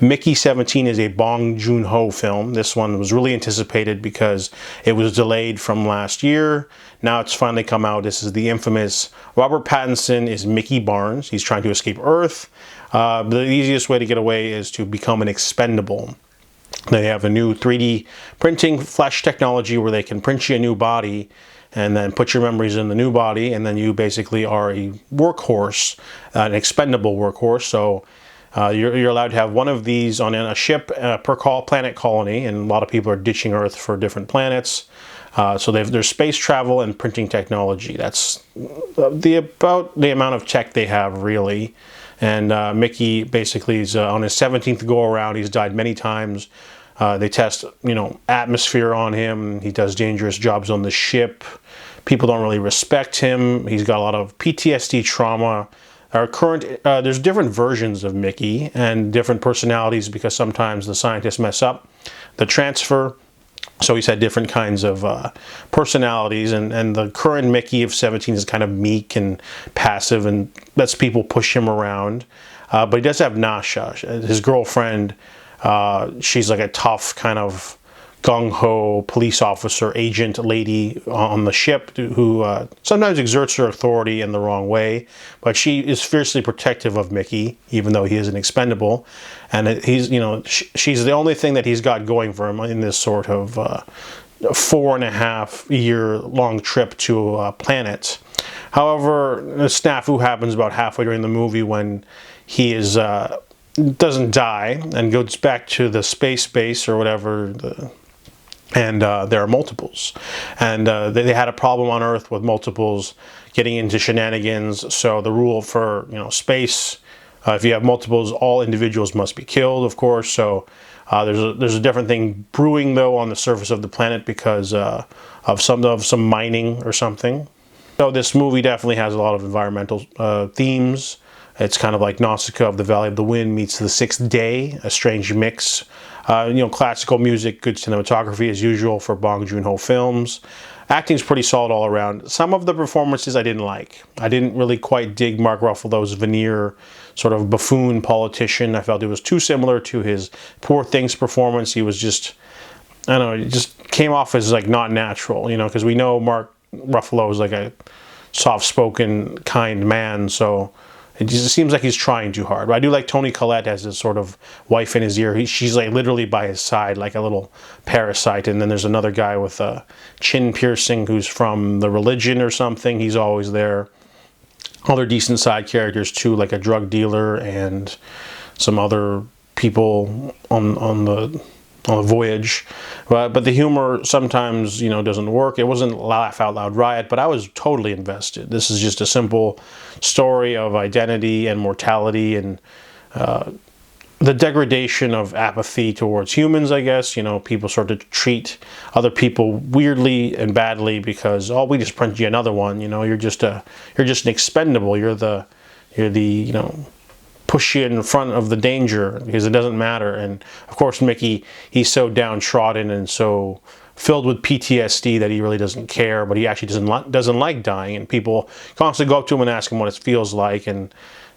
Mickey 17 is a Bong Joon-ho film. This one was really anticipated because it was delayed from last year. Now it's finally come out. This is the infamous Robert Pattinson is Mickey Barnes. He's trying to escape Earth. The easiest way to get away is to become an expendable. They have a new 3D printing flesh technology where they can print you a new body and then put your memories in the new body, and then you basically are a workhorse, an expendable workhorse. So you're allowed to have one of these on a ship per planet colony, and a lot of people are ditching Earth for different planets. So there's space travel and printing technology. That's about the amount of tech they have, really. And Mickey basically is on his 17th go around. He's died many times. They test, atmosphere on him. He does dangerous jobs on the ship. People don't really respect him. He's got a lot of PTSD trauma. There's different versions of Mickey and different personalities because sometimes the scientists mess up the transfer. So he's had different kinds of personalities, and the current Mickey of 17 is kind of meek and passive and lets people push him around. But he does have Nasha, his girlfriend. She's like a tough kind of gung-ho police officer, agent lady on the ship who sometimes exerts her authority in the wrong way, but she is fiercely protective of Mickey, even though he is an expendable. And she's the only thing that he's got going for him in this sort of 4.5-year-long trip to a planet. However, a snafu happens about halfway during the movie when he is doesn't die and goes back to the space base or whatever. And there are multiples, and they had a problem on Earth with multiples getting into shenanigans. So the rule for space, if you have multiples, all individuals must be killed, of course. So there's a different thing brewing though on the surface of the planet because of some mining or something. So this movie definitely has a lot of environmental themes. It's kind of like Nausicaa of the Valley of the Wind meets The Sixth Day, a strange mix. Classical music, good cinematography as usual for Bong Joon-ho films. Acting's pretty solid all around. Some of the performances I didn't like. I didn't really quite dig Mark Ruffalo's veneer, sort of buffoon politician. I felt it was too similar to his Poor Things performance. He was just, I don't know, it just came off as like not natural, because we know Mark Ruffalo is like a soft-spoken, kind man, so it just seems like he's trying too hard. But I do like Toni Collette as his sort of wife in his ear. She's like literally by his side, like a little parasite. And then there's another guy with a chin piercing who's from The Religion or something. He's always there. Other decent side characters too, like a drug dealer and some other people on the voyage. But the humor sometimes, doesn't work. It wasn't laugh out loud riot, but I was totally invested. This is just a simple story of identity and mortality and the degradation of apathy towards humans, I guess. People sort of treat other people weirdly and badly because, we just print you another one. You're just an expendable. You're the push you in front of the danger because it doesn't matter. And of course Mickey, he's so downtrodden and so filled with PTSD that he really doesn't care, but he actually doesn't like dying, and people constantly go up to him and ask him what it feels like, and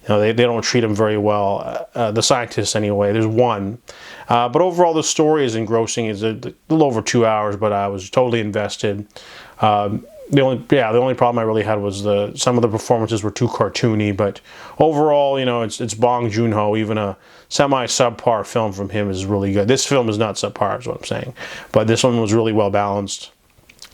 they don't treat him very well, the scientists anyway. There's one, but overall the story is engrossing. It's a little over 2 hours, but I was totally invested. The only problem I really had was some of the performances were too cartoony, but overall, it's Bong Joon-ho. Even a semi-subpar film from him is really good. This film is not subpar, is what I'm saying, but this one was really well balanced.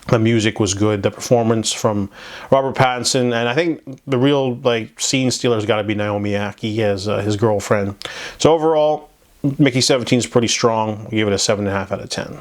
The music was good. The performance from Robert Pattinson, and I think the real scene stealer has got to be Naomi Ackie as his girlfriend. So overall, Mickey 17 is pretty strong. We give it a 7.5 out of 10.